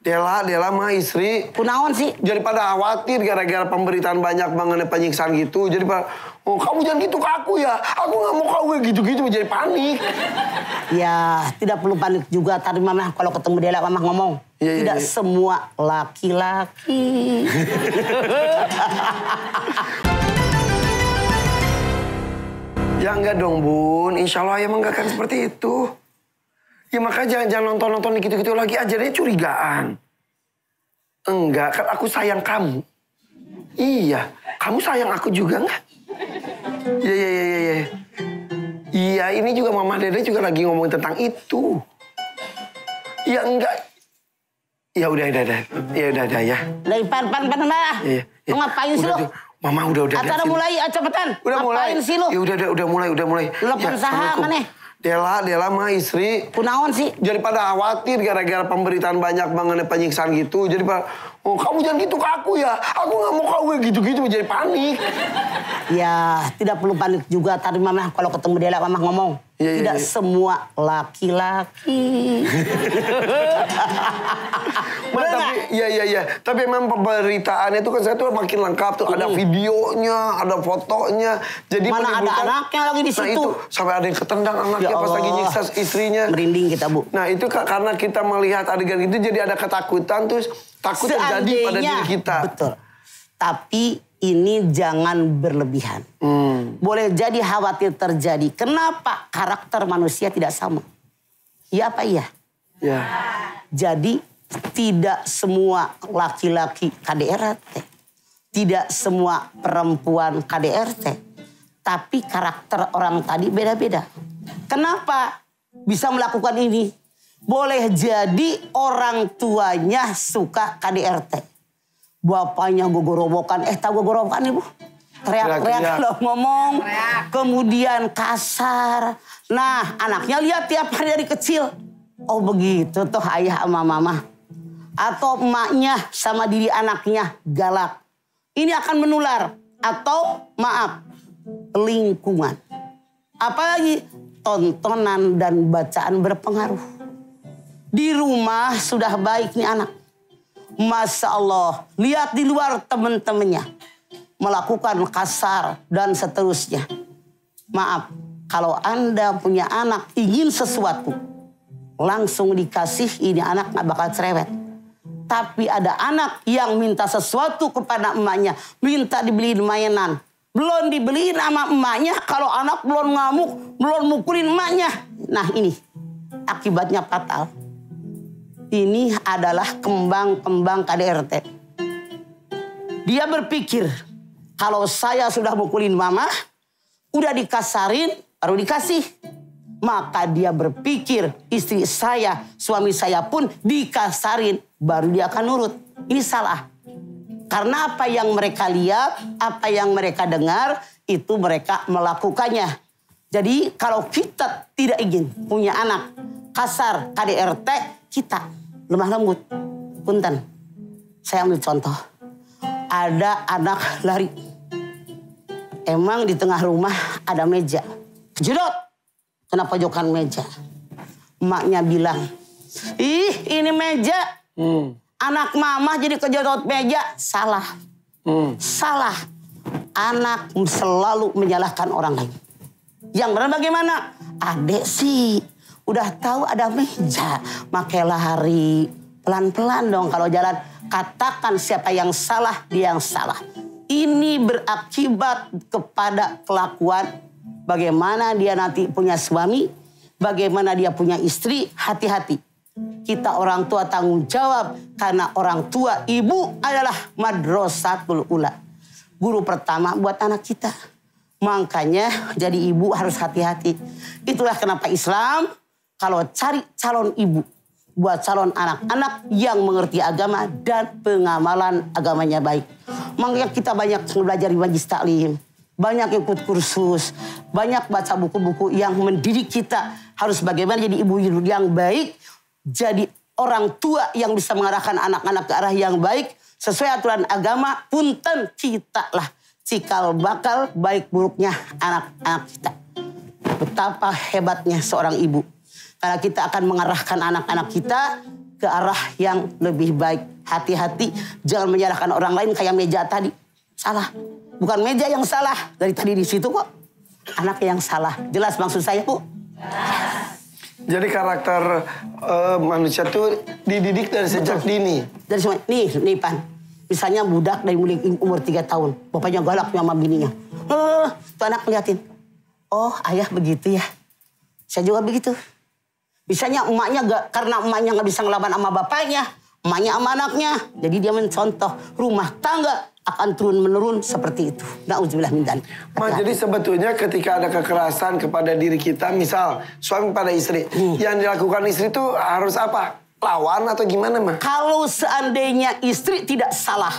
Dela mah istri. Kunaon sih? Jadi pada khawatir gara-gara pemberitaan banyak mengenai penyiksaan gitu. Jadi pada, oh kamu jangan gitu ke aku ya. Aku nggak mau kamu gitu-gitu, jadi panik. Ya, tidak perlu panik juga. Tadi Mama kalau ketemu Dela, Mama ngomong. Tidak semua laki-laki. Ya enggak dong, Bun. Insya Allah emang enggak akan seperti itu. Ya makanya jangan nonton gitu-gitu lagi aja deh curigaan. Enggak, kan aku sayang kamu. Iya, kamu sayang aku juga enggak? Iya. Iya, ini juga Mama Dede juga lagi ngomong tentang itu. Iya enggak. Ya udah ya. Dari pan lah. Iya. Mau ngapain sih lo? Mama udah. Acara mulai, cepetan. Udah mulai. Ngapain sih lo? Ya udah mulai. Lo pensaha mana? Dela mah istri. Kunaon sih? Jadi pada khawatir gara-gara pemberitaan banyak mengenai penyiksaan gitu. Jadi pada, oh kamu jangan gitu ke aku ya. Aku nggak mau kamu gitu-gitu, jadi panik. Ya, tidak perlu panik juga. Tadi Mama kalau ketemu Dela, Mama ngomong. Tidak semua laki-laki. Tapi memang pemberitaannya itu kan saya tuh makin lengkap tuh. Ada videonya, ada fotonya. Jadi mana ada anaknya lagi di situ. Nah itu sampai ada yang ketendang anaknya pas lagi nyiksa istrinya. Merinding kita, Bu. Nah itu karena kita melihat adegan itu jadi ada ketakutan terus takut terjadi pada diri kita. Betul. Tapi ini jangan berlebihan. Boleh jadi khawatir terjadi. Kenapa karakter manusia tidak sama? Iya apa iya? Ya. Jadi tidak semua laki-laki KDRT. Tidak semua perempuan KDRT. Tapi karakter orang tadi beda-beda. Kenapa bisa melakukan ini? Boleh jadi orang tuanya suka KDRT. Bapaknya gogorobokan. Tahu gogorobokan Ibu? Teriak-teriak kalau ngomong. Kemudian kasar. Nah anaknya lihat tiap hari dari kecil. Oh begitu tuh ayah sama mama. Atau emaknya sama diri anaknya galak. Ini akan menular. Atau maaf, lingkungan. Apalagi tontonan dan bacaan berpengaruh. Di rumah sudah baik nih anak. Masya Allah, lihat di luar teman-temannya melakukan kasar dan seterusnya. Maaf, kalau Anda punya anak ingin sesuatu, langsung dikasih, ini anak gak bakal cerewet. Tapi ada anak yang minta sesuatu kepada emaknya, minta dibeliin mainan. Belum dibeliin sama emaknya, kalau anak belum ngamuk, belum mukulin emaknya. Nah ini, akibatnya fatal. Ini adalah kembang-kembang KDRT. Dia berpikir, kalau saya sudah mukulin mama, udah dikasarin, baru dikasih. Maka dia berpikir, istri saya, suami saya pun dikasarin, baru dia akan nurut. Ini salah. Karena apa yang mereka lihat, apa yang mereka dengar, itu mereka melakukannya. Jadi kalau kita tidak ingin punya anak kasar KDRT, kita lemah lembut. Punten, saya ambil contoh. Ada anak lari. Emang di tengah rumah ada meja. Jedot, kena pojokan meja. Emaknya bilang, ih ini meja. Anak mama jadi kejedot meja. Salah. Salah. Anak selalu menyalahkan orang lain. Yang benar bagaimana? Adek sih udah tahu ada meja, makai lari. Pelan-pelan dong kalau jalan. Katakan siapa yang salah, dia yang salah. Ini berakibat kepada kelakuan. Bagaimana dia nanti punya suami, bagaimana dia punya istri, hati-hati. Kita orang tua tanggung jawab. Karena orang tua, ibu adalah madrasatul ula. Guru pertama buat anak kita. Makanya jadi ibu harus hati-hati. Itulah kenapa Islam kalau cari calon ibu buat calon anak-anak yang mengerti agama dan pengamalan agamanya baik. Makanya kita banyak belajar di majlis taklim, banyak ikut kursus, banyak baca buku-buku yang mendidik kita harus bagaimana jadi ibu yang baik, jadi orang tua yang bisa mengarahkan anak-anak ke arah yang baik sesuai aturan agama. Punten kita lah cikal bakal baik buruknya anak-anak kita. Betapa hebatnya seorang ibu. Karena kita akan mengarahkan anak-anak kita ke arah yang lebih baik. Hati-hati, jangan menyalahkan orang lain kayak meja tadi. Salah. Bukan meja yang salah. Dari tadi di situ kok. Anak yang salah. Jelas maksud saya, Bu? Jadi karakter manusia tuh dididik dari sejak dini. Dari semua. Nih Pan. Misalnya budak dari mulai umur 3 tahun. Bapaknya galak sama bininya. Tuh anak ngeliatin. Oh, ayah begitu ya. Saya juga begitu. Misalnya emaknya karena emaknya nggak bisa ngelawan sama bapaknya, emaknya sama anaknya. Jadi dia mencontoh rumah tangga akan turun-menurun seperti itu. Na'udzubillah min dzalik. Jadi sebetulnya ketika ada kekerasan kepada diri kita, misal suami pada istri, yang dilakukan istri itu harus apa? Lawan atau gimana, Mah? Kalau seandainya istri tidak salah,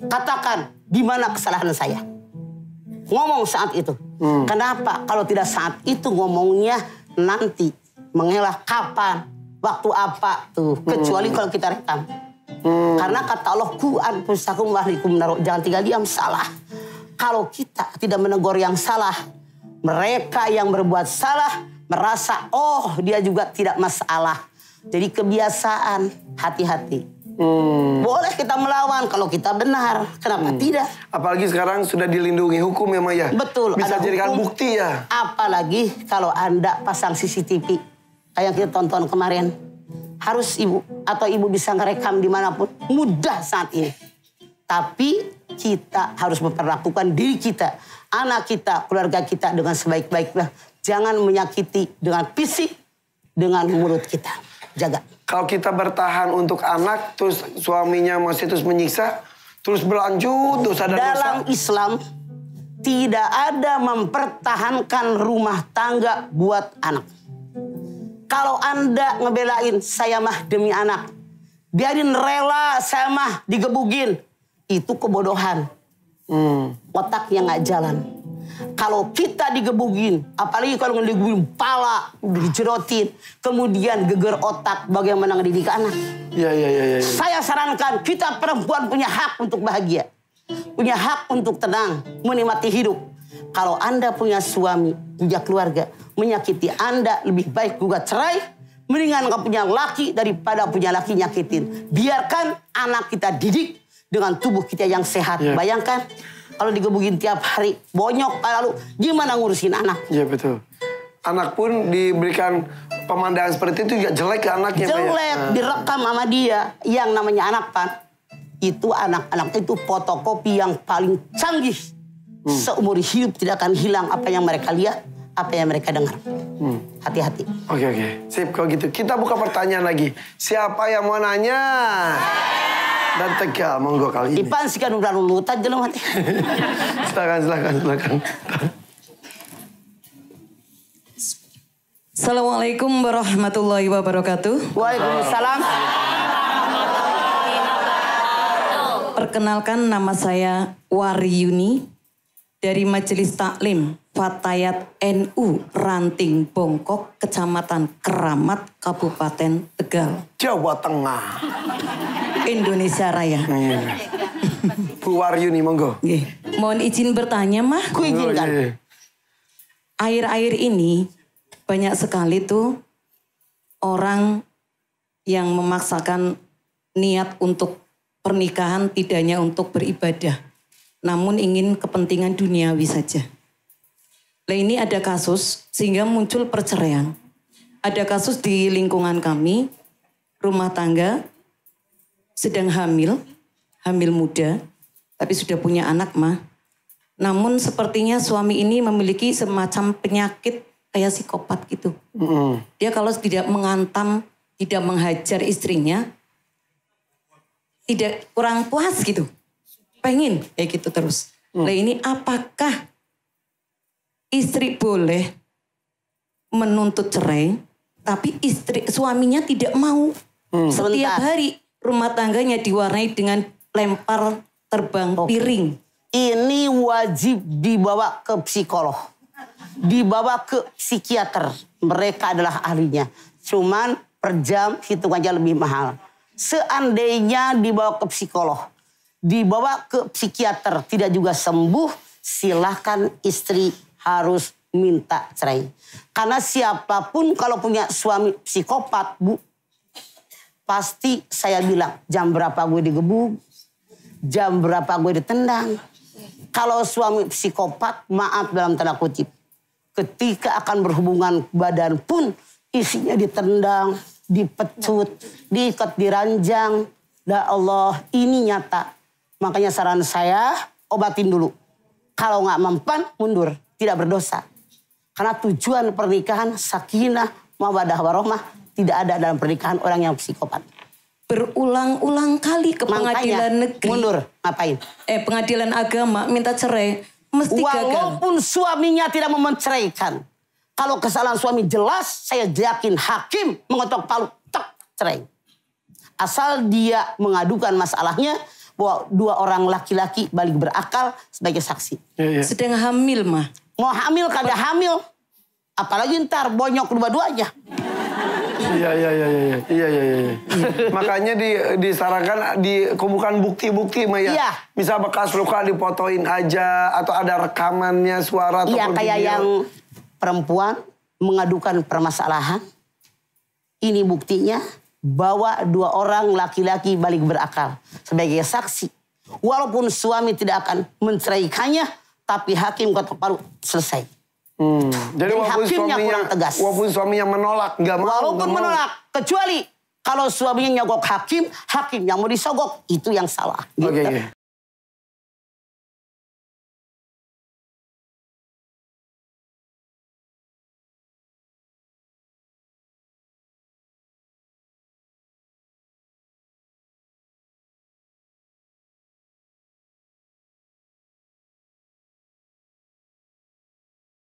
katakan di mana kesalahan saya. Ngomong saat itu. Kenapa? Kalau tidak saat itu ngomongnya nanti. Mengelah kapan, waktu apa tuh. Kecuali kalau kita rekam. Karena kata Allah, ku anfusakum wa ahlikum nar, jangan tinggal diam, salah. Kalau kita tidak menegur yang salah, mereka yang berbuat salah merasa, oh dia juga tidak masalah. Jadi kebiasaan, hati-hati. Boleh kita melawan kalau kita benar, kenapa tidak? Apalagi sekarang sudah dilindungi hukum ya, Maya. Betul. Bisa ada jadikan hukum. bukti ya. Apalagi kalau Anda pasang CCTV. Kayak kita tonton kemarin. Harus ibu atau ibu bisa ngerekam dimanapun. Mudah saat ini. Tapi kita harus memperlakukan diri kita. Anak kita, keluarga kita dengan sebaik-baiknya. Jangan menyakiti dengan fisik, dengan mulut kita. Jaga. Kalau kita bertahan untuk anak, terus suaminya masih terus menyiksa, terus berlanjut dosa dan dosa. Dalam Islam, tidak ada mempertahankan rumah tangga buat anak. Kalau Anda ngebelain, saya mah demi anak. Biarin rela, saya mah digebugin. Itu kebodohan. Otaknya nggak jalan. Kalau kita digebugin, apalagi kalau digebugin pala, dijerotin, kemudian geger otak, bagaimana ngedidik anak? Iya. Saya sarankan, kita perempuan punya hak untuk bahagia. Punya hak untuk tenang, menikmati hidup. Kalau Anda punya suami, punya keluarga, menyakiti Anda, lebih baik gugat cerai. Mendingan nggak punya laki daripada punya laki nyakitin. Biarkan anak kita didik dengan tubuh kita yang sehat. Yeah. Bayangkan kalau digebukin tiap hari, bonyok lalu gimana ngurusin anak? Iya betul. Anak pun diberikan pemandangan seperti itu juga jelek ke anaknya. Jelek, direkam sama dia. Yang namanya anak, Pan. Itu anak-anak itu fotokopi yang paling canggih. Seumur hidup tidak akan hilang apa yang mereka lihat, apa yang mereka dengar. Hati-hati. Oke. Sip, kalau gitu. Kita buka pertanyaan lagi. Siapa yang mau nanya? Dan Tegal, monggo kali ini. Ipan sih kan udah lulutan jelema teh. Silakan. Assalamualaikum warahmatullahi wabarakatuh. Waalaikumsalam. Perkenalkan, nama saya Waryuni dari Majelis Taklim Fatayat NU Ranting Bongkok, Kecamatan Keramat, Kabupaten Tegal, Jawa Tengah, Indonesia Raya. Bu Waryuni, monggo. Nggih. Mohon izin bertanya, Mah. Ku izinkan. Akhir-akhir ini banyak sekali tuh orang yang memaksakan niat untuk pernikahan tidak hanya untuk beribadah, namun ingin kepentingan duniawi saja. Nah, ini ada kasus sehingga muncul perceraian. Ada kasus di lingkungan kami, rumah tangga sedang hamil muda, tapi sudah punya anak, Mah. Namun sepertinya suami ini memiliki semacam penyakit kayak psikopat gitu. Dia kalau tidak mengantam, tidak menghajar istrinya, tidak kurang puas gitu. Pengen kayak gitu terus. Nah, ini apakah istri boleh menuntut cerai, tapi suaminya tidak mau? Setiap hari rumah tangganya diwarnai dengan lempar terbang piring. Ini wajib dibawa ke psikolog. Dibawa ke psikiater. Mereka adalah ahlinya. Cuman per jam hitungannya lebih mahal. Seandainya dibawa ke psikolog, dibawa ke psikiater, tidak juga sembuh, silahkan istri harus minta cerai. Karena siapapun kalau punya suami psikopat, Bu, pasti saya bilang jam berapa gue digebuk, jam berapa gue ditendang. Kalau suami psikopat, maaf dalam tanda kutip, ketika akan berhubungan badan pun isinya ditendang, dipecut, diikat di ranjang. Ya Allah, ini nyata. Makanya saran saya, obatin dulu. Kalau nggak mempan, mundur. Tidak berdosa. Karena tujuan pernikahan, sakinah, mawaddah warahmah, tidak ada dalam pernikahan orang yang psikopat. Berulang-ulang kali ke pengadilan negeri. Mundur, ngapain? Pengadilan agama minta cerai. Mesti gagal. Walaupun suaminya tidak mau menceraikan. Kalau kesalahan suami jelas, saya yakin hakim mengetok palu, tak cerai. Asal dia mengadukan masalahnya bahwa dua orang laki-laki balik berakal sebagai saksi. Sedang hamil mah. Mau hamil kagak hamil. Apalagi ntar bonyok dua-duanya. Iya. Makanya disarankan dikumpulkan bukti-bukti Maya. Iya. Misal bekas luka difotoin aja atau ada rekamannya suara atau iya, kayak video. yang perempuan mengadukan permasalahan. Ini buktinya bahwa dua orang laki-laki balik berakal sebagai saksi. Walaupun suami tidak akan menceraikannya, tapi hakim ketok palu selesai. Jadi walaupun suaminya menolak, nggak mau. Walaupun menolak, kecuali kalau suaminya nyogok hakim, hakim yang mau disogok, itu yang salah. Gitu. Oke.